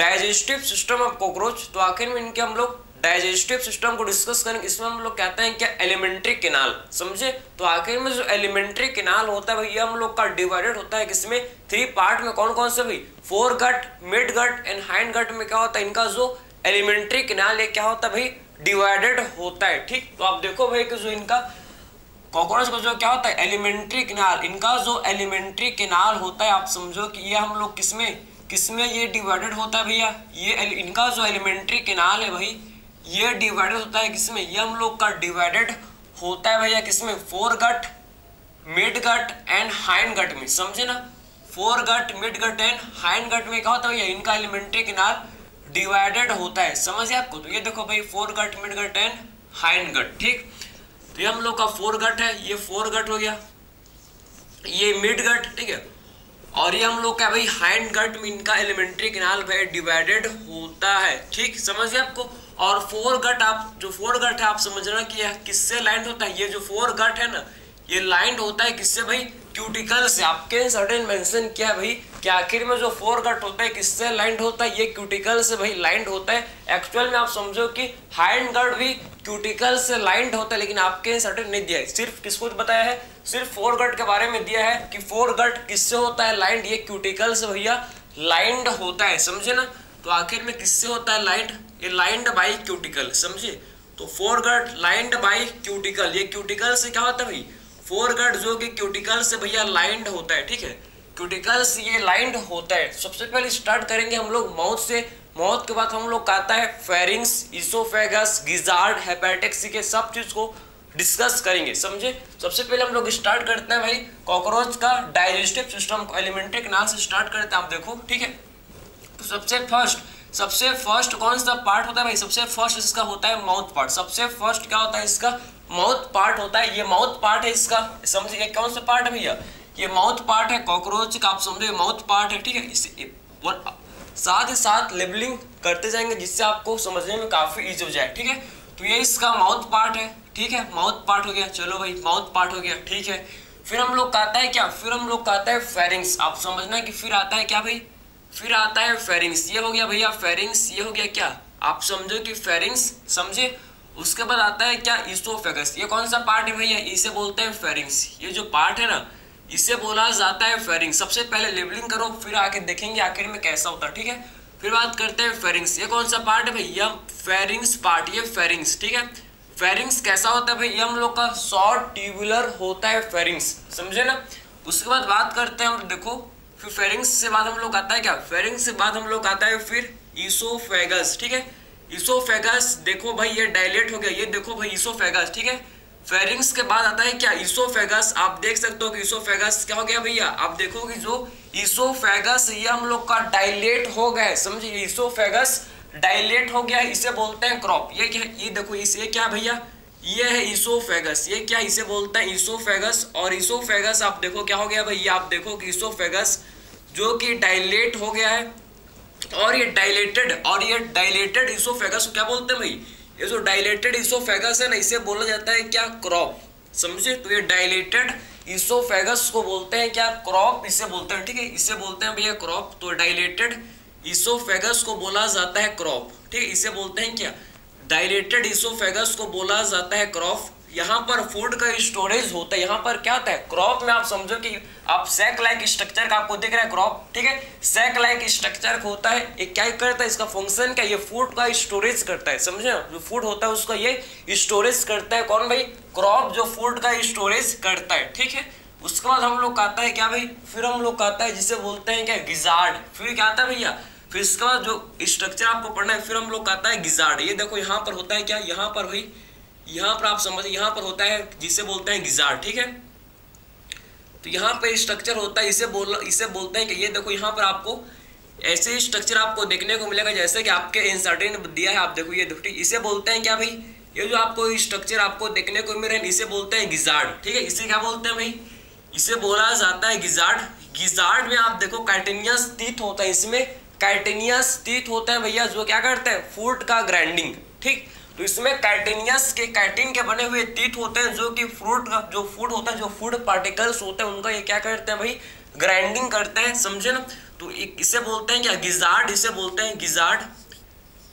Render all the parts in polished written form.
Digestive system of cockroach. तो आखिर में इनके हम लोग डाइजेस्टिव सिस्टम को डिस्कस करेंगे। इसमें हम लोग कहते हैं क्या, एलिमेंट्री कैनाल, समझे। तो आखिर में जो एलिमेंट्री कैनाल होता है भैया हम लोग का डिवाइडेड होता है किसमें, 3 पार्ट में। कौन कौन से भाई, fore gut, mid gut and hind gut में क्या होता है, इनका जो एलिमेंट्री कैनाल है क्या होता है भाई, डिवाइडेड होता है। ठीक, तो आप देखो भाई कि जो इनका कॉकरोच का जो क्या होता है, एलिमेंट्री कैनाल, इनका जो एलिमेंट्री कैनाल होता है आप समझो कि ये हम लोग किसमें ये डिवाइडेड होता है भैया, ये इनका जो एलिमेंट्री कैनाल है भाई ये डिवाइडेड होता है किसमें, ये हम लोग का डिवाइडेड होता है भैया किसमें, fore gut, mid gut and hind gut में, समझे ना। Fore gut, mid gut and hind gut में क्या होता है भैया, इनका एलिमेंट्री कैनाल डिवाइडेड होता है, समझिए आपको। तो ये देखो भाई, fore gut, mid gut and hind gut. ठीक, तो ये हम लोग का फोर गट है, ये फोर गट हो गया, ये मिड गट, ठीक है, और ये हम लोग का भाई हाइंड गट में इनका एलिमेंट्री कैनाल भाई डिवाइडेड होता है। ठीक, समझिए आपको। और फोर गट, आप जो फोर गट है आप समझना कि यह किससे लाइंड होता है, ये जो फोर गट है ना ये लाइंड होता है किससे भाई, क्यूटिकल से। आपके सर्टेन मेंशन किया है भाई कि आखिर में जो फोर गट होता है किससे लाइंड होता है, ये क्यूटिकल से भाई लाइंड होता है। एक्चुअल में आप समझो कि हाइंड गट भी क्यूटिकल से लाइंड होता है, लेकिन आपके सर्टेन नहीं दिया है, सिर्फ किसको बताया है, सिर्फ फोर गट के बारे में दिया है कि फोर गट किससे होता है लाइंड, ये क्यूटिकल से भैया लाइंड होता है, समझे ना। तो आखिर में किससे होता है लाइंड, ये लाइंड बाई क्यूटिकल, समझे। तो fore gut lined by cuticle, ये क्यूटिकल से क्या होता है भाई, फोर गट जो कि क्यूटिकल से भैया लाइंड होता है। ठीक है, क्यूटिकल से ये लाइंड होता है। सबसे पहले स्टार्ट करेंगे हम लोग माउथ से, माउथ के बाद हम लोग कहता है फेरिंग्स, इसोफेगस, गिजार्ड, हेपेटिक्स के सब चीज को डिस्कस करेंगे, समझे। सबसे पहले हम लोग स्टार्ट करते हैं भाई कॉकरोच का डाइजेस्टिव सिस्टम को, एलिमेंट्री कैनाल से स्टार्ट करते हैं। आप देखो, ठीक है, तो सबसे फर्स्ट कौन सा पार्ट होता है भाई, सबसे फर्स्ट इसका होता है माउथ पार्ट। सबसे फर्स्ट क्या होता है इसका, माउथ पार्ट होता है। ये माउथ पार्ट है इसका, समझिए कौन सा पार्ट है भैया, ये माउथ पार्ट है कॉकरोच का, आप समझो माउथ पार्ट है। ठीक है, इसे साथ ही साथ लेबलिंग करते जाएंगे जिससे आपको समझने में काफी इजी हो जाए। ठीक है, तो ये इसका माउथ पार्ट है। ठीक है, माउथ पार्ट हो गया, चलो भाई माउथ पार्ट हो गया। ठीक है, फिर हम लोग कहता है क्या, फिर हम लोग कहता है फेरिंग्स। आप समझना कि फिर आता है क्या भाई, फिर आता है फेरिंग्स। ये हो गया भैया फेरिंग्स, ये हो गया क्या, आप समझो कि फेरिंग्स, समझे। उसके बाद आता है क्या, इसोफेगस। ये कौन सा पार्ट है भैया, इसे बोलते हैं फेरिंग्स। ये जो पार्ट है ना इसे बोला जाता है फेरिंग्स। सबसे पहले लेबलिंग करो, फिर आके देखेंगे आखिर में कैसा होता है। ठीक है, फिर बात करते हैं फेरिंग्स। ये कौन सा पार्ट है भैया, फेरिंग्स पार्ट, ये फेरिंग्स। ठीक है, फेरिंग्स कैसा होता है भाई, ये हम लोग का शॉर्ट ट्यूबुलर होता है फेरिंग्स, समझे ना। उसके बाद बात करते हैं हम, देखो फिर फेरिंग्स से बाद हम लोग आता है क्या, फेरिंग्स से बाद हम लोग आता है फिर इसोफेगस। ठीक है, इसोफेगस देखो भाई ये डायलेट हो गया, ये देखो भाई इसोफेगस। ठीक है, फेरिंग्स के बाद आता है क्या, इसोफेगस। आप देख सकते हो कि इसोफेगस क्या हो गया भैया, आप देखो कि जो इसोफेगस ये हम लोग का डायलेट हो गया, समझिए इसोफेगस डायलेट हो गया, इसे बोलते हैं क्रॉप। ये क्या, ये देखो इसे क्या भैया, ये है इसोफेगस। ये क्या, इसे बोलते हैं इसोफेगस। और इसोफेगस आप देखो क्या हो गया भैया, आप देखो कि इसोफेगस जो कि डायलेट हो गया है, और ये डायलेटेड इसोफेगस क्या बोलते हैं भाई, ये जो डायलेटेड इसोफेगस है ना इसे बोला जाता है क्या, क्रॉप, समझे। तो ये डायलेटेड इसोफेगस को बोलते हैं क्या, क्रॉप, इसे बोलते हैं। ठीक है, इसे बोलते हैं भैया क्रॉप। तो डायलेटेड इसोफेगस को बोला जाता है क्रॉप। ठीक है, इसे बोलते हैं क्या, डायलेटेड इसोफेगस को बोला जाता है क्रॉप। यहाँ पर फूड का स्टोरेज होता है, यहाँ पर क्या होता है, क्रॉप में आप समझो कि आप सैक लाइक स्ट्रक्चर का आपको दिख रहा है क्रॉप। ठीक है, सैक लाइक स्ट्रक्चर होता है, ये क्या करता है, इसका फंक्शन क्या, ये फूड का स्टोरेज करता है, समझे। जो फूड होता है उसका ये स्टोरेज करता है, कौन भाई, क्रॉप जो फूड का स्टोरेज करता है। ठीक है, उसके बाद हम लोग कहता है क्या भाई, फिर हम लोग कहता है जिसे बोलते हैं क्या, गिजार्ड। फिर क्या आता है भैया, फिर इसके बाद जो स्ट्रक्चर आपको पढ़ना है, फिर हम लोग कहता है गिजार्ड। ये देखो यहाँ पर होता है क्या, यहाँ पर भाई, यहाँ पर आप समझ, यहाँ पर होता है जिसे बोलते हैं गिजार्ड। ठीक है, तो यहाँ पे स्ट्रक्चर होता है, इसे बोलते हैं कि ये देखो यहाँ पर आपको ऐसे स्ट्रक्चर आपको देखने को मिलेगा जैसे कि आपके इंसर्टेन दिया है, आप देखो ये देखो। इसे बोलते हैं क्या भाई, ये जो आपको स्ट्रक्चर आपको देखने को मिल रहा है इसे बोलते हैं गिजार्ड। ठीक है, इसे क्या बोलते हैं भाई, इसे बोला जाता है गिजार्ड। गिजार्ड में आप देखो काइटिनियस टीथ होता है, इसमें काइटिनियस टीथ होता है भैया, जो क्या करते हैं, फूड का ग्राइंडिंग। ठीक, तो इसमें काइटिनियस के काइटिन के बने हुए टीथ होते हैं, जो कि फ्रूट का जो फूड होता है, जो फूड पार्टिकल्स होते हैं उनका ये क्या करते हैं भाई, ग्राइंडिंग करते हैं, समझे ना। तो एक इसे बोलते हैं क्या, गिजार्ड, इसे बोलते हैं गिजार्ड,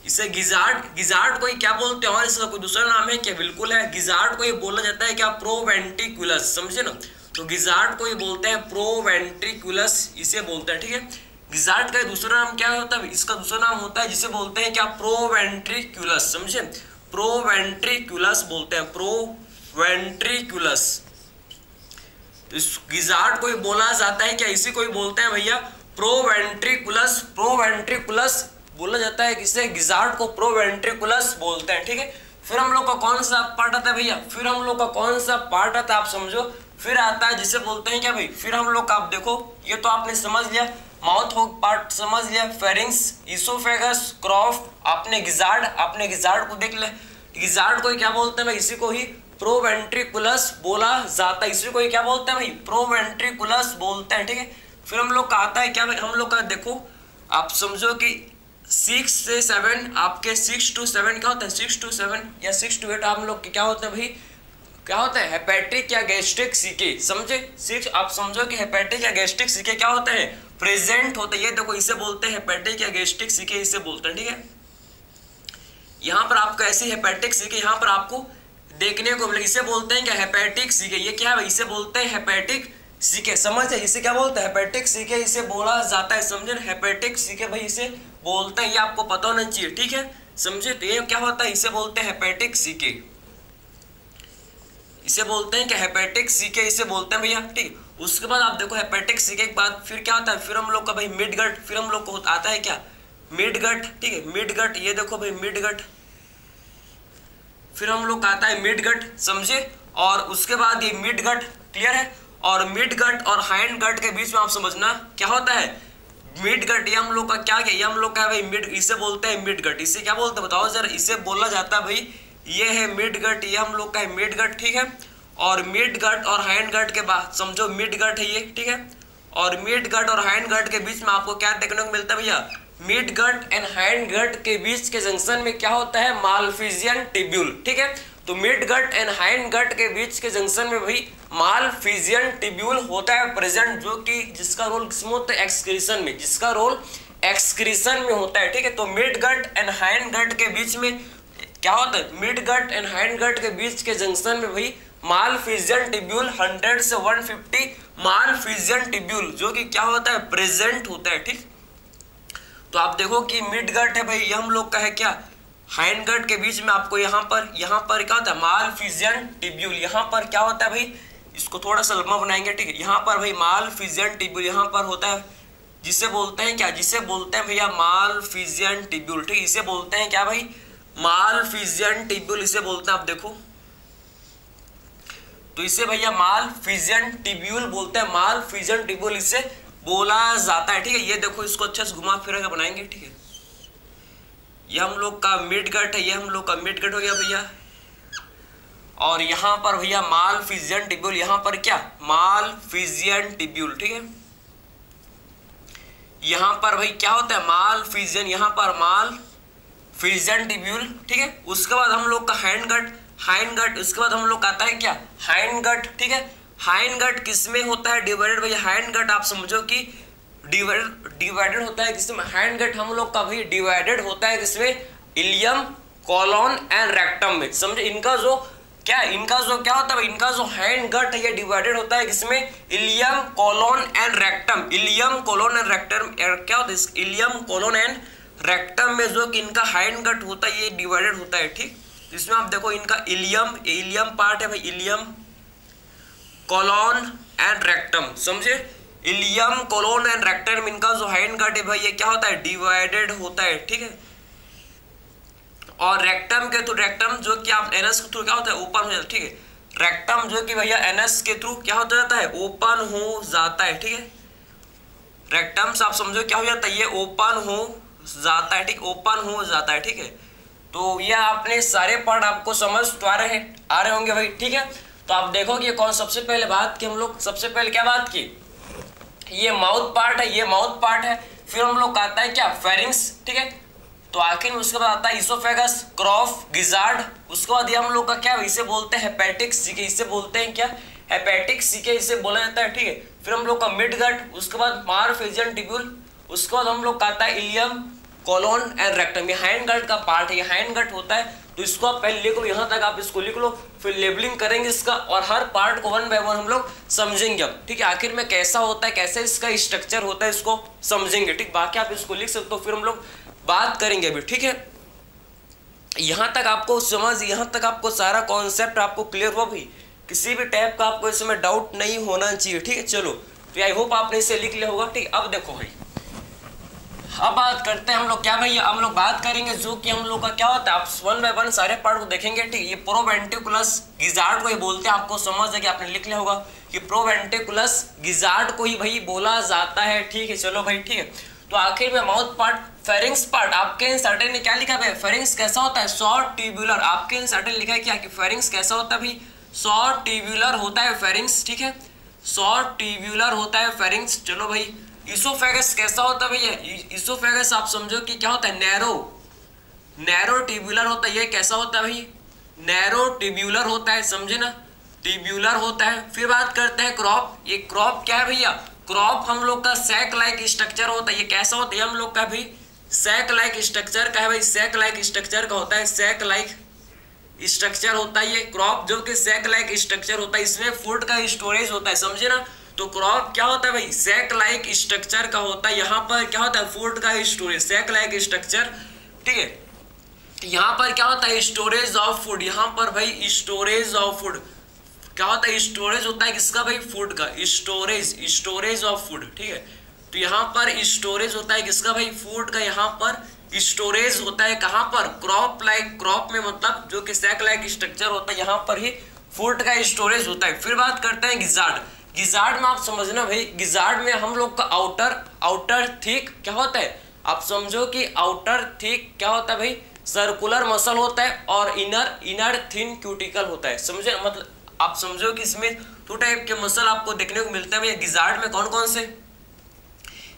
इसे गिजार्ड को क्या बोलते हैं और इसका कोई दूसरा नाम है क्या, बिल्कुल है, गिजार्ड को ये बोला जाता है क्या, प्रोवेंट्रिकुलस, समझे ना। तो गिजार्ड को ये बोलते हैं प्रोवेंट्रिकुलस, इसे बोलते हैं, ठीक है। गिजार्ड का दूसरा नाम क्या होता है, इसका दूसरा नाम होता है जिसे बोलते हैं क्या, प्रोवेंट्रिकुलस, समझे, प्रोवेंट्रिकुलस बोलते हैं, प्रोवेंट्रिकुलस। तो इस गिजार्ड को बोला जाता है क्या, इसी को ही बोलते हैं भैया प्रोवेंट्रिकुलस, प्रोवेंट्रिकुलस बोला जाता है किसे, गिजार्ड को प्रोवेंट्रिकुलस बोलते हैं, ठीक है। फिर हम लोग का कौन सा पार्ट आता है भैया, फिर हम लोग का कौन सा पार्ट आता है आप समझो, फिर आता है जिसे बोलते हैं क्या भाई, फिर हम लोग का आप देखो, ये तो आपने समझ लिया, माउथ हो पार्ट समझ लिया, फेरिंग्स, इसोफेगस, क्रॉफ, आपने गिजार्ड को देख ले, गिजार्ड को क्या बोलते हैं भाई, इसी को ही प्रोवेंट्रिकुलस बोला जाता है, इसी को ही क्या बोलते हैं भाई, प्रोवेंट्रिकुलस बोलते हैं, ठीक है। फिर हम लोग का आता है क्या भाई, हम लोग का देखो आप समझो कि 6 से 7 आपके 6 to 7 क्या होता है, 6 to 7 या 6 to 8 हम लोग क्या होता है भाई, क्या होता है, हेपेटिक या गैस्ट्रिक सीके, समझे। 6 आप समझो कि हेपेटिक या गैस्ट्रिक सीके क्या होता है, प्रेजेंट होता है, ये देखो इसे बोलते हैं हेपेटिक या गैस्ट्रिक सीके, इसे बोलते हैं, ठीक है। यहाँ पर आपको ऐसे हेपेटिक सीके यहाँ पर आपको देखने को मिलेगा, इसे बोलते हैं क्या, हेपेटिक सीके, ये क्या है भाई, इसे बोलते हैं हेपेटिक सीके, समझे, इसे क्या बोलते हैं, हेपेटिक सीके इसे बोला जाता है, समझे, हेपेटिक सीके भाई इसे बोलते हैं, ये आपको पता होना चाहिए, ठीक है, समझे। तो ये क्या होता है, इसे बोलते हैं हेपेटिक सीके, इसे बोलते हैं क्या, हेपेटिक सीके इसे बोलते हैं भैया, ठीक। उसके बाद आप देखो हेपेटिक सीके के बाद फिर क्या होता है, फिर हम लोग का भाई मिड गट, फिर हम लोग को आता है क्या, मिड गट, ठीक है, मिड गट, ये देखो भाई मिड गट, फिर हम लोग का आता है मिड गट, समझे। और उसके बाद ये मिड गट, क्लियर है। और मिड गट और हाइंड गट के बीच में आप समझना क्या होता है, मिड गट, ये हम लोग का क्या, ये हम लोग का भाई मिड, इसे बोलते हैं मिड गट, इसे क्या बोलते हैं बताओ जरा, इसे बोला जाता है भाई, ये है मिड गट, ये हम लोग का है मिड गट, ठीक है। और मिड गट और हाइंड गट के बाद समझो मिड गट है ये, ठीक है। और मिड गट और हाइंड गट के बीच में आपको क्या देखने को मिलता है भैया, mid gut and hind gut के बीच के जंक्शन में क्या होता है, मालफिजियन टिब्यूल, ठीक है। तो mid gut and hind gut के बीच के जंक्शन में भाई मालफिजियन टिब्यूल होता है प्रेजेंट, जो कि जिसका रोल किसमें होता है, एक्सक्रीशन में, जिसका रोल एक्सक्रीशन में होता है, ठीक है। तो mid gut and hind gut के बीच में क्या होता है, mid gut and hind gut के बीच के जंक्शन में भाई मालफिजियन टिब्यूल 100 से 150 मालफिजियन टिब्यूल जो कि क्या होता है, प्रेजेंट होता है, ठीक। तो आप देखो कि मिड गट है भाई, ये हम लोग का है क्या, हाइंड गट के बीच में आपको यहाँ पर क्या होता है, मालफिजियन टिब्यूल, यहाँ पर क्या होता है भाई, इसको थोड़ा सा लंबा बनाएंगे, ठीक है। यहाँ पर भाई मालफिजियन टिब्यूल यहाँ पर होता है, जिसे बोलते हैं क्या, जिसे बोलते हैं भैया मालफिजियन टिब्यूल, ठीक। इसे बोलते हैं क्या भाई, मालफिजियन टिब्यूल इसे बोलते हैं, आप देखो तो इसे भैया मालफिजियन टिब्यूल बोलते हैं, मालफिजियन टिब्यूल इसे बोला जाता है, ठीक है। ये देखो इसको अच्छे से घुमा फिरा के बनाएंगे, ठीक है। ये हम लोग का मिड गट है, ये हम लोग का मिड गट हो गया भैया। और यहाँ पर भैया मालफिजियन टिब्यूल, यहाँ पर क्या, मालफिजियन टिब्यूल, ठीक है। यहाँ पर भाई क्या होता है, मालफिजियन, यहाँ पर मालफिजियन टिब्यूल, ठीक है। उसके बाद हम लोग का हाइंड गट, उसके बाद हम लोग का आता है क्या, हाइंड गट, ठीक है। हाइंड गट किसमें होता है डिवाइडेड भैया, हाइंड गट आप समझो कि डिवाइडेड होता है किसमें, हाइंड गट हम लोग का भी डिवाइडेड होता है किसमें, इलियम, कोलोन एंड रेक्टम में, समझे। इनका जो क्या होता है, इनका जो हाइंड गट है ये डिवाइडेड होता है किसमें, ileum, colon and rectum, ileum, colon and rectum, क्या होता है, इलियम, कोलोन एंड रेक्टम में जो कि इनका हाइंड गट होता है ये डिवाइडेड होता है, ठीक। इसमें आप देखो इनका इलियम पार्ट है भाई, इलियम, कोलोन एंड रेक्टम, समझे। इलियम, कोलोन एंड रेक्टम इनका जो हाइंड गट है भाई ये क्या होता है, डिवाइडेड होता है, ठीक है। और रेक्टम के थ्रू, रेक्टम जो कि आप एनएस के थ्रू क्या होता है, ओपन हो जाता है, ठीक है। रेक्टम जो कि भैया एनएस के थ्रू क्या होता जाता है, ओपन हो जाता है, ठीक है। रेक्टम से आप समझो क्या हो जाता है, ये ओपन हो जाता है, ठीक, ओपन हो जाता है, ठीक है। तो ये आपने सारे पार्ट आपको समझ तो आ रहे होंगे भाई, ठीक है। तो आप देखोगे कौन सबसे पहले बात की, हम लोग सबसे पहले क्या बात की, ये माउथ पार्ट है, ये माउथ पार्ट है। फिर हम लोग आता है क्या, फेरिंग्स, ठीक है। तो आखिर में उसके बाद आता है इसोफेगस, क्रॉफ, गिजार्ड। उसके बाद ये हम लोग का क्या, इसे बोलते हैं हेपेटिक सीके, इसे बोलते हैं क्या, हेपेटिक सीके इसे बोला जाता है, ठीक है। फिर हम लोग का मिड गट, उसके बाद मालफिजियन टिब्यूल, उसके बाद हम लोग का आता है इलियम, कोलोन एंड रेक्टम। ये हाइंड गट का पार्ट है, ये हाइंड गट होता है, तो इसको आप पहले लिख लो, यहाँ तक आप इसको लिख लो, फिर लेबलिंग करेंगे इसका और हर पार्ट को वन बाय वन हम लोग समझेंगे अब, ठीक है। आखिर में कैसा होता है, कैसे इसका स्ट्रक्चर होता है, इसको समझेंगे, ठीक। बाकी आप इसको लिख सकते हो, फिर हम लोग बात करेंगे अभी, ठीक है। यहाँ तक आपको समझ, यहाँ तक आपको सारा कॉन्सेप्ट आपको क्लियर हुआ भाई, किसी भी टाइप का आपको इसमें डाउट नहीं होना चाहिए, ठीक है। चलो तो आई होप आपने इसे लिख लिया होगा, ठीक। अब देखो भाई, अब बात करते हैं हम लोग क्या भैया, हम लोग बात करेंगे जो कि हम लोग का क्या होता है, आप वन बाय वन सारे पार्ट को देखेंगे, ठीक। ये प्रोवेंट्रिकुलस गिजार्ड को ही बोलते हैं, आपको समझ है कि आपने लिख लिया होगा कि प्रोवेंट्रिकुलस गिजार्ड को ही भाई बोला जाता है, ठीक है। चलो भाई, ठीक है। तो आखिर में माउथ पार्ट, फेरिंग्स पार्ट, आपके इंसर्टेन ने क्या लिखा है, फेरिंग्स कैसा होता है, शॉर्ट ट्यूबुलर। आपके इंसर्टेन लिखा है क्या कि फेरिंग्स कैसा होता है भाई, शॉर्ट ट्यूबुलर होता है फेरिंग्स, ठीक है। शॉर्ट ट्यूबुलर होता है फेरिंग्स। चलो भाई, इसोफेगस कैसा होता है भैया, इसोफेगस आप समझो कि क्या होता है, नैरो ट्यूबुलर होता है। ये कैसा होता है भाई, नैरो ट्यूबुलर होता है, समझे ना, ट्यूबुलर होता है। फिर बात करते हैं क्रॉप। ये क्रॉप क्या है भैया, क्रॉप हम लोग का सैक लाइक स्ट्रक्चर होता है। ये कैसा होता है, हम लोग का भी सैक लाइक स्ट्रक्चर का है भाई, सैक लाइक स्ट्रक्चर का होता है, सैक लाइक स्ट्रक्चर होता है ये क्रॉप, जो कि सैक लाइक स्ट्रक्चर होता है, इसमें फूड का स्टोरेज होता है, समझे ना। तो क्रॉप क्या होता है भाई, सैक लाइक स्ट्रक्चर का होता है। यहाँ पर क्या होता है, फूड का स्टोरेज, सैक लाइक स्ट्रक्चर, ठीक है। यहाँ पर क्या होता है, स्टोरेज ऑफ फूड। यहाँ पर भाई स्टोरेज ऑफ फूड क्या होता है, स्टोरेज होता है किसका भाई, फूड का, स्टोरेज ऑफ फूड, ठीक है। तो यहाँ पर स्टोरेज होता है किसका भाई, फूड का। यहाँ पर स्टोरेज होता है कहाँ पर, क्रॉप लाइक, क्रॉप में मतलब जो कि सैक लाइक स्ट्रक्चर होता है, यहाँ पर ही फूड का स्टोरेज होता है। फिर बात करते हैं गिजार्ड। गिजार्ड में आप समझना भाई, गिजार्ड में हम लोग का आउटर थिक क्या होता है, आप समझो कि आउटर थिक क्या होता है भाई, सर्कुलर मसल होता है, और इनर थिन क्यूटिकल होता है, समझे। मतलब आप समझो कि इसमें दो टाइप के मसल आपको देखने को मिलते हैं भैया गिजार्ड में। कौन कौन से,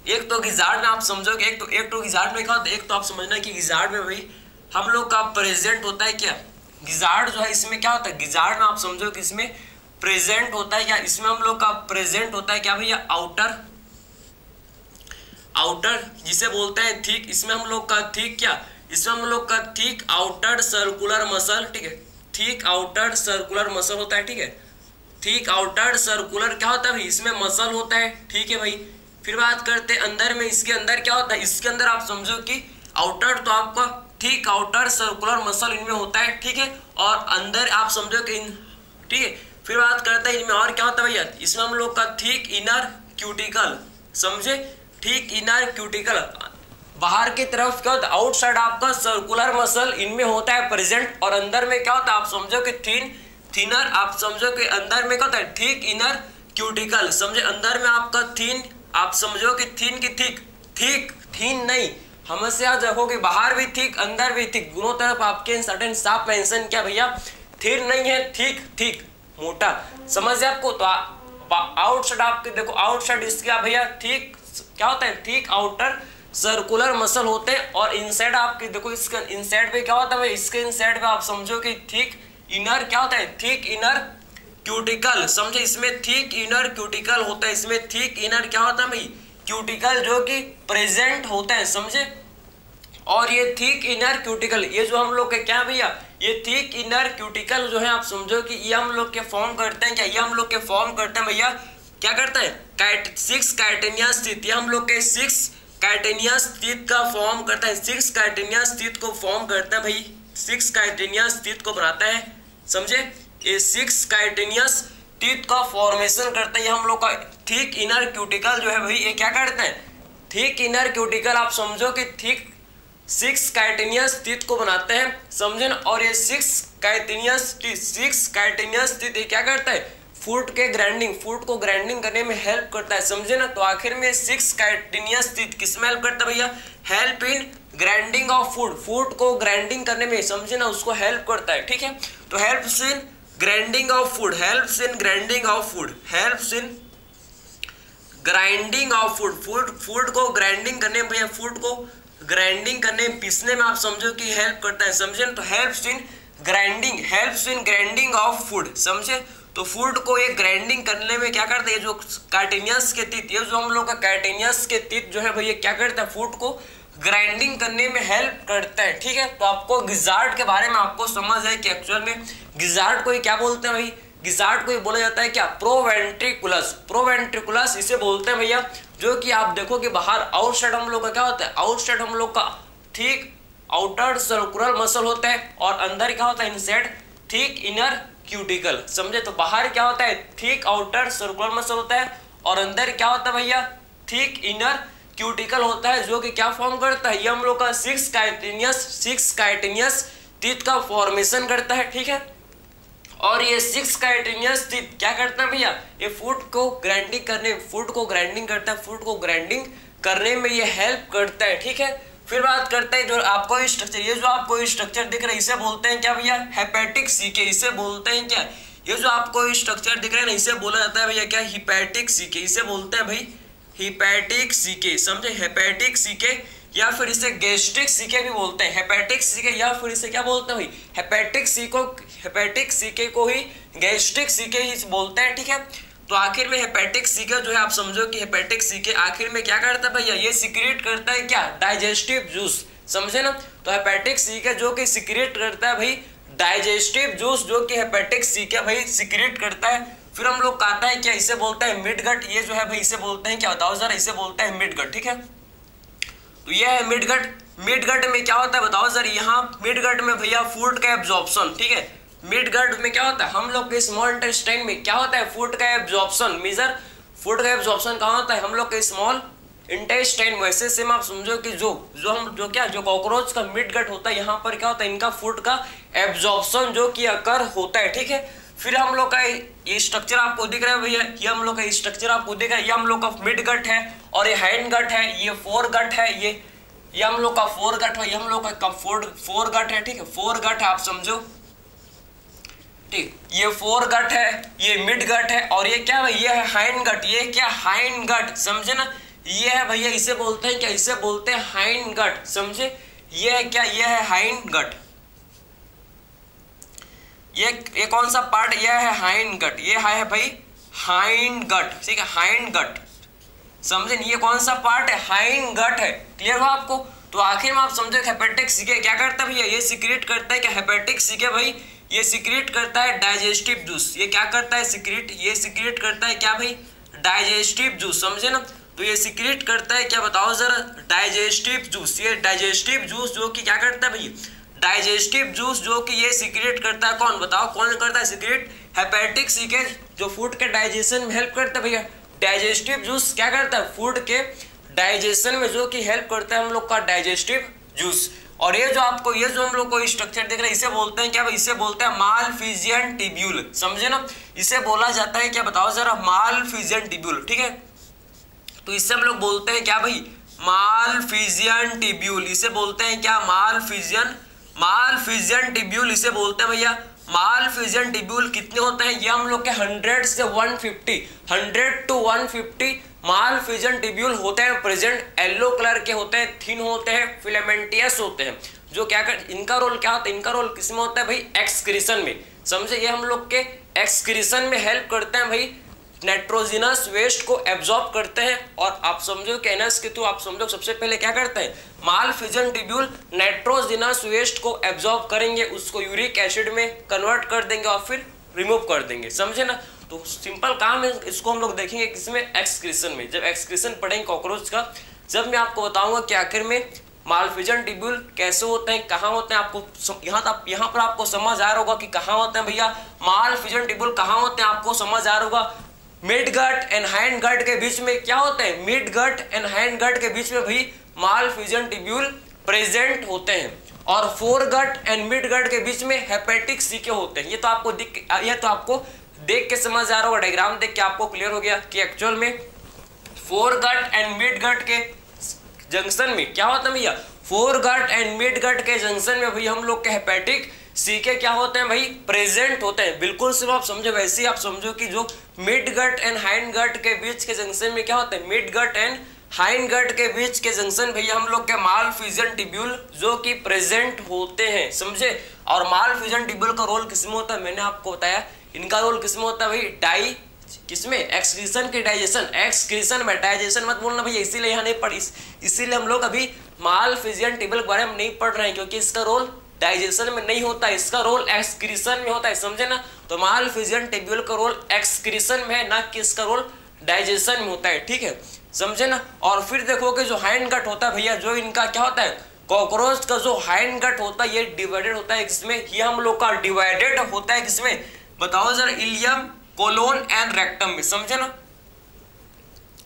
एक तो गिजार्ड में आप समझो कि एक तो गिजार्ड में क्या होता है, एक तो आप समझना कि गिजार्ड में भाई हम लोग का प्रेजेंट होता है क्या, गिजार्ड जो है इसमें क्या होता है, गिजार्ड में आप समझो कि इसमें प्रेजेंट होता है क्या, इसमें हम लोग का प्रेजेंट होता है क्या भैया, आउटर जिसे बोलते हैं थिक। इसमें हम लोग का थिक क्या, इसमें हम लोग का थिक आउटर सर्कुलर मसल, ठीक है। थिक आउटर सर्कुलर मसल होता है, ठीक है। थिक आउटर सर्कुलर क्या होता है भाई, इसमें मसल होता है, ठीक है भाई। फिर बात करते हैं अंदर में, इसके अंदर क्या होता है, इसके अंदर आप समझो कि आउटर तो आपका थिक आउटर सर्कुलर मसल इनमें होता है, ठीक है। और अंदर आप समझो कि ठीक है। फिर बात करते हैं इनमें और क्या होता है भैया, इसमें हम लोग का थिक इनर क्यूटिकल, समझे, थिक इनर क्यूटिकल। बाहर की तरफ क्या होता है, आउटसाइड आपका सर्कुलर मसल इनमें होता है प्रेजेंट, और अंदर में क्या होता है, आप समझो कि थिनर, आप समझो कि अंदर में क्या होता है, थिक इनर क्यूटिकल, समझे। अंदर में आपका थिन, आप समझो कि थिन की थिन नहीं, हमेशा देखो कि बाहर भी थिक अंदर भी थिक, दोनों तरफ आपके सर्टेन साफ मेंशन क्या भैया, थिन नहीं है, थिक मोटा, समझ आपको। तो आउटसाइड आपके देखो, आउटसाइड इसका भैया थिक क्या होता है, थिक आउटर सर्कुलर मसल होते हैं, और इनसाइड आपके देखो, इसका इनसाइड पे क्या होता है, इसके इनसाइड पे आप समझो कि थिक इनर क्या होता है, थिक इनर क्यूटिकल, समझे। इसमें थिक इनर क्यूटिकल होता है, इसमें थिक इनर क्या होता है भाई, क्यूटिकल, जो कि प्रेजेंट होता है, समझे। और ये थिक इनर क्यूटिकल, ये जो हम लोग के क्या भैया, ये थिक इनर क्यूटिकल जो है आप समझो कि ये हम लोग के फॉर्म करते हैं क्या, ये हम लोग के फॉर्म करते हैं भैया, क्या करते हैं, 6 काइटेनियस टीथ। ये हम लोग के 6 काइटेनियस टीथ का फॉर्म करता है, 6 काइटेनियस टीथ को फॉर्म करता है भाई, 6 काइटेनियस टीथ को बनाता है, समझे। ये 6 काइटेनियस टीथ का फॉर्मेशन करता है, ये हम लोग का थिक इनर क्यूटिकल जो है भाई, ये क्या करते हैं, थिक इनर क्यूटिकल, आप समझो कि थिक 6 काइटेनियस टीथ को बनाते हैं, समझे ना। और ये 6 काइटेनियस टीथ ये क्या करता है, फूड को ग्राइंडिंग करने में हेल्प करता है, समझे ना। तो आखिर में 6 काइटेनियस टीथ किस में हेल्प करता है भैया, help in grinding of food को ग्राइंडिंग करने में, समझे ना, उसको हेल्प करता है, ठीक है। तो helps in grinding of food, food को ग्राइंडिंग करने में भैया, फूड को ग्राइंडिंग करने में, पीसने में आप समझो कि हेल्प करता है, समझे। तो helps in grinding of food, समझे। तो फूड को ये ग्राइंडिंग करने में क्या करते हैं, जो काइटिनियस के टीथ, ये जो हम लोग का काइटिनियस के टीथ जो है भैया क्या करता है, फूड को ग्राइंडिंग करने में हेल्प करता है। ठीक है, तो आपको गिजार्ड के बारे में आपको समझ है कि एक्चुअल में गिजार्ड को क्या बोलते हैं भाई, गिजार्ड को ये बोला जाता है क्या, प्रोवेंट्रिकुलस। प्रोवेंट्रिकुलस इसे बोलते हैं भैया, जो कि आप देखो कि बाहर आउटसाइड हम लोग का क्या होता है, आउटसाइड हम लोग का ठीक आउटर सर्कुलर मसल होता है और अंदर क्या होता है, इनसाइड ठीक इनर क्यूटिकल। समझे, तो बाहर क्या होता है, ठीक आउटर सर्कुलर मसल होता है और अंदर क्या होता है भैया, ठीक इनर क्यूटिकल होता है, जो कि क्या फॉर्म करता है, ये हम लोग का सिक्स काइटिनियस टीथ का फॉर्मेशन करता है। ठीक है, और ये सिक्स काइटिनियस टीथ क्या करता है भैया, ये फूड को ग्राइंडिंग करता है, फूड को ग्राइंडिंग करने में ये हेल्प करता है। ठीक है, फिर बात करते हैं जो आपको स्ट्रक्चर, ये जो आपको स्ट्रक्चर दिख रहा है इसे बोलते हैं क्या भैया, हेपेटिक सीके। इसे बोलते हैं क्या, ये जो आपको स्ट्रक्चर दिख रहा है ना, इसे बोला जाता है भैया क्या, हिपैटिक सीके। इसे बोलते हैं भाई हिपैटिक सीके। समझे, हेपेटिक सीके या फिर इसे गैस्ट्रिक सीके भी बोलते हैं। हेपेटिक सीके या फिर इसे क्या बोलते हैं भाई, हेपेटिक सीके को ही गैस्ट्रिक सीके ही बोलते हैं। ठीक है, तो आखिर में हेपेटिक सीके जो है आप समझो कि हेपेटिक सीके आखिर में क्या करता है भैया, ये सिक्रेट करता है क्या, डाइजेस्टिव जूस। समझे ना, तो हेपेटिक सीके जो कि सिक्रेट करता है भाई डाइजेस्टिव जूस, जो कि हेपेटिक सीके भाई सिक्रेट करता है। फिर हम लोग कहता है क्या, इसे बोलते हैं मिडगट। ये जो है भाई इसे बोलते हैं क्या, बताओ जरा, इसे बोलते हैं मिडगट। ठीक है, तो ये है मिडगट। मिडगट में क्या होता है बताओ जरा, यहाँ मिडगट में भैया फूड का एब्जॉर्प्शन। ठीक है, मिडगट में क्या होता है, हम लोग के स्मॉल इंटेस्टाइन में क्या होता है, फूड का एब्जॉर्प्शन। मेजर फूड का एब्जॉर्प्शन कहाँ होता है, हम लोग के स्मॉल इंटेस्टाइन। वैसे सेम आप समझो कि जो कॉकरोच का मिडगट होता है, यहाँ पर क्या होता है, इनका फूड का एब्जॉर्प्शन जो कि अकर होता है। ठीक है, फिर हम लोग का ये स्ट्रक्चर आपको दिख रहा है भैया, ये हम लोग का स्ट्रक्चर आपको दिख रहा है, ये हम लोग का मिडगट है और ये हाइंड गट है, ये फोरगट है, ये हम लोग का फोरगट है, ये हम लोग का फोरगट है। ठीक है, फोरगट है आप समझो, ठीक, ये फोरगट है, ये मिडगट है और ये क्या है, ये है हाइंड गट। ये क्या, हाइंड गट। समझे ना, ये है भैया, इसे बोलते हैं क्या, इसे बोलते हैं हाइंड गट। समझे, ये है क्या, ये है हाइंड गट। ये कौन सा पार्ट, ये है हाइंड गट, ये है भाई हाइंड गट। ठीक है, हाइंड गट। समझे, ये कौन सा पार्ट है, हाइंड गट है। क्लियर हो आपको, तो आखिर में आप समझो हेपेटिक सीके क्या करता है भैया, ये सिक्रेट करता है क्या, हेपेटिक सीके भाई ये सिक्रेट करता है डाइजेस्टिव जूस। ये क्या करता है, ये सिक्रेट करता है क्या भाई, डाइजेस्टिव जूस। समझे ना, तो ये सिक्रेट करता है क्या, बताओ जरा, डाइजेस्टिव जूस। ये डाइजेस्टिव जूस जो कि क्या करता है भैया, डाइजेस्टिव जूस जो कि ये सिक्रेट करता है, कौन बताओ, कौन करता है सिक्रेट, हेपेटिक सीके, जो फूड के डाइजेशन में हेल्प करता है भैया। डाइजेस्टिव जूस क्या करता है, फूड के डाइजेशन में जो कि हेल्प करता है हम लोग का डाइजेस्टिव जूस। और ये जो हम लोग को स्ट्रक्चर देख रहे हैं, इसे बोलते हैं क्या भाई, इसे बोलते हैं मालफिजियन टिब्यूल। समझे ना, इसे बोला जाता है क्या, बताओ जरा, मालफिजियन टिब्यूल। ठीक है, तो इससे हम लोग बोलते हैं क्या भाई, मालफिजियन टिब्यूल। इसे बोलते हैं क्या, मालफिजियन टिब्यूल इसे बोलते हैं भैया। मालफिजियन टिब्यूल कितने होते हैं, ये हम लोग के 100 से 100 to 150 मालफिजियन टिब्यूल होते हैं प्रेजेंट। येलो कलर के होते हैं, थिन होते हैं, फिलामेंटियस होते हैं, जो क्या कर, इनका रोल क्या होता है, इनका रोल किसमें होता है भाई, एक्सक्रीशन में। समझे, ये हम लोग के एक्सक्रीशन में हेल्प करते हैं भाई, नाइट्रोजनस वेस्ट को एब्जॉर्ब करते हैं। और आप समझो कि एनएस के थ्रू आप समझो सबसे पहले क्या करते हैं, मालफिजियन टिब्यूल नाइट्रोजनस वेस्ट को एब्जॉर्ब करेंगे, उसको यूरिक एसिड में कन्वर्ट कर देंगे और फिर रिमूव कर देंगे। समझे ना, तो सिंपल काम है, इसको हम लोग देखेंगे किसमें, एक्सक्रीशन में। जब एक्सक्रीशन पढ़ेंगे कॉकरोच का, जब मैं आपको बताऊंगा कि आखिर में मालफिजियन टिब्यूल कैसे होते हैं, कहाँ होते हैं, आपको यहाँ पर आपको समझ आ रहा होगा कि कहाँ होते हैं भैया मालफिजियन टिब्यूल, कहाँ होते हैं आपको समझ आ रहा होगा। मिडगट एंड हाइंड गट के बीच में क्या होते हैं, मिडगट एंड हाइंड गट के बीच में भी मालफिजियन टिब्यूल प्रेजेंट होते हैं। और फोरगट एंड मिडगट के बीच में हेपेटिक सीके होते हैं। ये तो आपको देख के समझ आ रहा होगा, डायग्राम देख के आपको क्लियर हो गया कि एक्चुअल में फोरगट एंड मिडगट के जंक्शन में क्या होता है भैया, फोरगट एंड मिडगट के जंक्शन में भैया हम लोग के हेपेटिक सीके क्या होते हैं भाई, प्रेजेंट होते हैं। बिल्कुल सिर्फ आप समझो, वैसे ही आप समझो कि जो mid gut and hind gut के बीच के जंक्शन में क्या होता है, mid gut and hind gut के बीच के जंक्शन भैया हम लोग के मालफिजियन टिब्यूल जो कि प्रेजेंट होते हैं। समझे, और मालफिजियन टिब्यूल का रोल किसमें होता है, मैंने आपको बताया इनका रोल किसमें होता है भाई, किसमें, एक्सक्रीशन के डाइजेशन, एक्सक्रीशन में, डाइजेशन मत बोलना भैया, इसीलिए यहाँ नहीं पढ़ी, इसीलिए हम लोग अभी मालफिजियन टेबल के बारे में नहीं पढ़ रहे हैं, क्योंकि इसका रोल डाइजेशन में नहीं होता है, इसका रोल एक्सक्रीशन में होता है, समझे ना। तो मालफिजियन टेबल का रोल एक्सक्रीशन में है, ना कि इसका रोल डाइजेशन में होता है, ठीक है, समझे ना। और फिर देखो कि जो हाइंड गट होता है भैया, जो इनका क्या होता है, कॉकरोच का जो हाइंड गट होता है ये डिवाइडेड होता है किसमें, ये हम लोग का डिवाइडेड होता है किसमें, बताओ जरा, इलियम, कोलोन एंड रेक्टम में, समझे ना,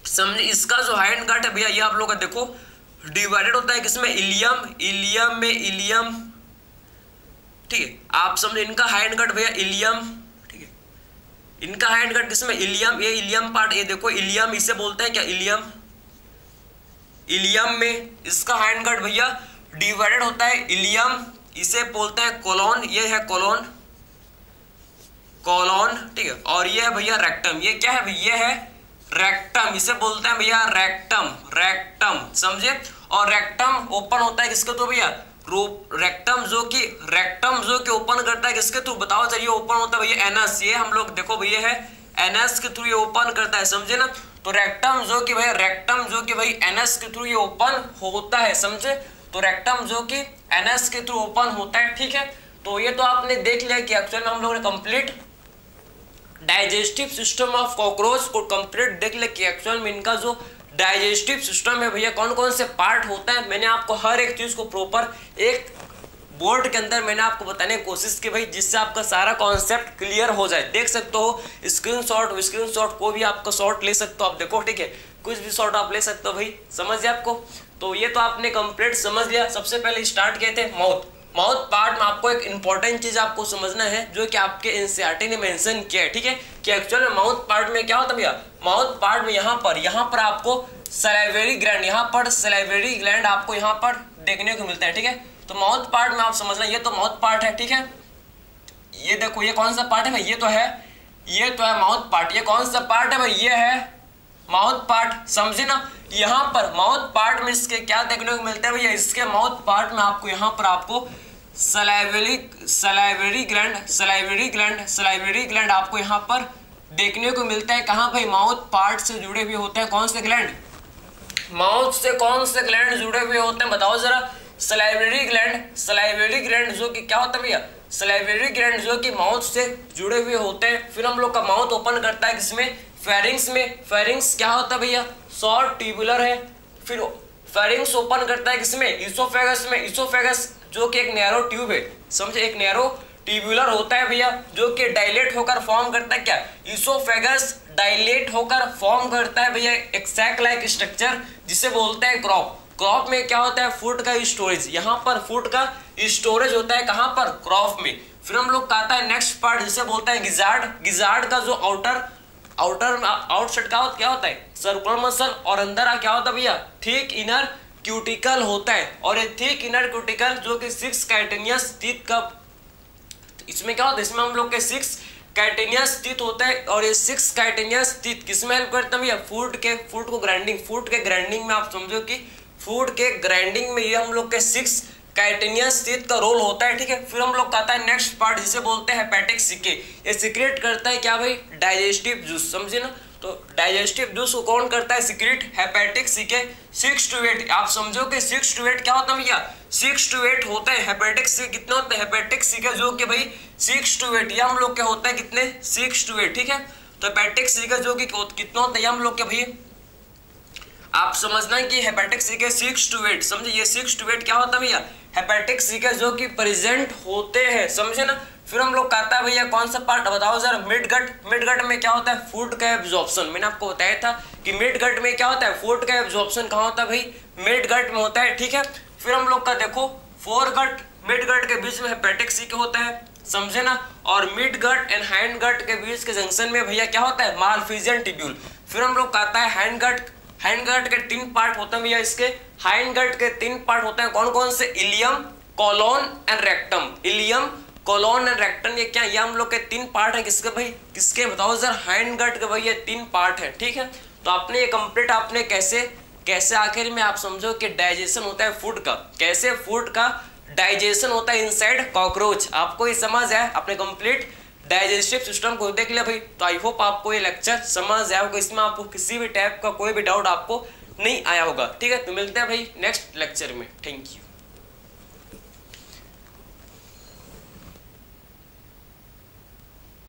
समझे। इसका जो हाइंड गट है भैया, ये आप लोग का देखो डिवाइडेड होता है किसमें, इलियम, इलियम में, इलियम, ठीक है, आप समझे। इनका हाइंड गट भैया इलियम, ठीक है, इनका हाइंड गट किसमें, इलियम, ये इलियम पार्ट, ये देखो इलियम, इसे बोलते हैं क्या, इलियम, इलियम में इसका हाइंड गट भैया डिवाइडेड होता है, इलियम, इसे बोलते हैं कोलोन, ये है कोलोन, कोलोन, ठीक है, और ये है भैया रेक्टम, ये क्या है भैया, ये है रेक्टम, इसे बोलते हैं भैया रेक्टम, रेक्टम, समझे। और रेक्टम ओपन होता है किसके थ्रू भैया, रेक्टम जो कि ओपन करता है किसके थ्रू, बताओ चलिए, ओपन होता है भैया एनस, ये हम लोग देखो भैया है एनस के थ्रू ये ओपन करता है, समझे ना। तो रेक्टम जो कि भाई एनस के थ्रू ये ओपन होता है, समझे। तो रेक्टम जो कि एनस के थ्रू ओपन होता है, ठीक है। तो ये तो आपने देख लिया कि एक्चुअल में हम लोगों ने complete digestive system of cockroach को कंप्लीट देख लिया कि एक्चुअल में इनका जो डाइजेस्टिव सिस्टम है भैया कौन कौन से पार्ट होता है। मैंने आपको हर एक चीज को प्रॉपर एक बोर्ड के अंदर मैंने आपको बताने की कोशिश की भाई, जिससे आपका सारा कॉन्सेप्ट क्लियर हो जाए। देख सकते हो स्क्रीनशॉट को भी आपका शॉट ले सकते हो आप, देखो, ठीक है, कुछ भी शॉट आप ले सकते हो भाई, समझ गए आपको। तो ये तो आपने कंप्लीट समझ लिया। सबसे पहले स्टार्ट किए थे माउथ पार्ट में आपको एक इंपॉर्टेंट चीज आपको समझना है जो कि आपके एनसीईआरटी ने मेंशन किया है, ठीक है, कि एक्चुअल में माउथ पार्ट में क्या होता है भैया, माउथ पार्ट में यहाँ पर आपको सलाइवरी ग्लैंड, यहाँ पर सलाइवरी ग्लैंड आपको यहाँ पर देखने को मिलता है, ठीक है। तो माउथ पार्ट में आप समझना, ये तो माउथ पार्ट है, ठीक है, ये देखो ये कौन सा पार्ट है भाई, ये तो है माउथ पार्ट। ये कौन सा पार्ट है भाई, ये है माउथ पार्ट, समझे ना। यहाँ पर माउथ पार्ट में इसके क्या देखने को मिलता है भैया, इसके माउथ पार्ट में आपको यहाँ पर आपको सलाइवरी ग्लैंड आपको यहाँ पर देखने को मिलता है। कहाँ भाई, माउथ पार्ट से जुड़े हुए होते हैं कौन से ग्लैंड, माउथ से कौन से ग्लैंड जुड़े हुए होते हैं बताओ जरा। सलाइवरी ग्लैंड जो कि क्या होता है भैया, सलाइवरी ग्लैंड जो कि माउथ से जुड़े हुए होते हैं। फिर हम लोग का माउथ ओपन करता है किसमें, फेरिंग्स में। फेरिंग्स क्या होता है भैया, शॉर्ट ट्यूबुलर है। फिर फेरिंग्स ओपन करता है किसमें, इसोफेगस में। इसोफेगस जो कि एक नैरो ट्यूब है, समझे, एक नैरो ट्यूबुलर होता है भैया, जो कि डायलेट होकर फॉर्म करता है क्या, इसोफेगस डायलेट होकर फॉर्म करता है भैया एक सैक लाइक स्ट्रक्चर, जिसे बोलते हैं क्रॉप। क्रॉप में क्या होता है, फूड का स्टोरेज, यहाँ पर फूड का स्टोरेज होता है कहाँ पर, क्रॉप में। फिर हम लोग कहता है नेक्स्ट पार्ट जिसे बोलते हैं गिजार्ड। गिजार्ड का जो आउटसाइड का क्या होता है, सर्कुलर मसल, और अंदर क्या होता है भैया, थिक इनर क्यूटिकल होता है। और ये थिक इनर क्यूटिकल जो कि 6 काइटिनियस टीथ का, इसमें क्या होता है, इसमें हम लोग के 6 काइटिनियस टीथ होता है। और ये 6 काइटिनियस टीथ किसमें हेल्प करते हैं भैया, फूड को ग्राइंडिंग में आप समझो कि फूड के ग्राइंडिंग में ये हम लोग के 6 काइटिनियस टीथ का रोल होता है, ठीक है। फिर हम लोग कहता है नेक्स्ट पार्ट जिसे बोलते हैं हेपेटिक सीके। ये सीक्रेट करता है क्या भाई, डाइजेस्टिव जूस, समझे ना। तो डाइजेस्टिव जूस को कौन करता है, सीक्रेट हेपेटिक सीके। 6 to 8 आप समझो कि 6 to 8 क्या होता है भैया, 6 to 8 होता है हेपेटिक सीके। कितने होते हैं हेपेटिक सीके, जो कि भाई 6 to 8, ये हम लोग के होता है कितने, 6 to 8, ठीक है। तो हेपेटिक सीके जो कि कितना होता है, हम लोग के भाई आप समझना कि हेपेटिक सीके 6 to 8, समझे। ये 6 to 8 क्या होता है भैया, हेपेटिक सीके जो कि प्रेजेंट होते हैं, समझे ना। फिर हम लोग कहता है भैया कौन सा पार्ट बताओ जरा, मिड गट में क्या होता है, फूड का एब्जॉर्प्शन। मैंने आपको बताया था कि मिड गट में क्या होता है, फूड का एब्जॉर्प्शन कहाँ होता है भाई, मिड गट में होता है, ठीक है। फिर हम लोग का देखो मिड गट के बीच में हेपेटिक सीके होता है, समझे ना। और मिड गट एंड हैंड गट के बीच के जंक्शन में भैया क्या होता है, मालफिजियन ट्यूब्यूल। फिर हम लोग कहता है हैंड गट के 3 पार्ट होते हैं भैया, इसके हाइंड गट के 3 पार्ट होते हैं, कौन कौन से, ileum, colon and rectum. Ileum, colon and rectum, ये क्या, ये हम लोग के 3 पार्ट है किसके भाई, किसके बताओ सर, हाइंड गट के भाई ये 3 पार्ट है, ठीक है। तो आपने ये कंप्लीट आपने कैसे आखिर में आप समझो कि डाइजेशन होता है फूड का, कैसे फूड का डाइजेशन होता है इनसाइड कॉकरोच, आपको ये समझ है, आपने कंप्लीट डाइजेस्टिव सिस्टम को देख लिया भाई। तो आई होप आपको ये लेक्चर समझ आया होगा, इसमें आपको किसी भी टाइप का कोई भी डाउट आपको नहीं आया होगा। ठीक है, तो मिलते हैं भाई नेक्स्ट लेक्चर में। Thank you.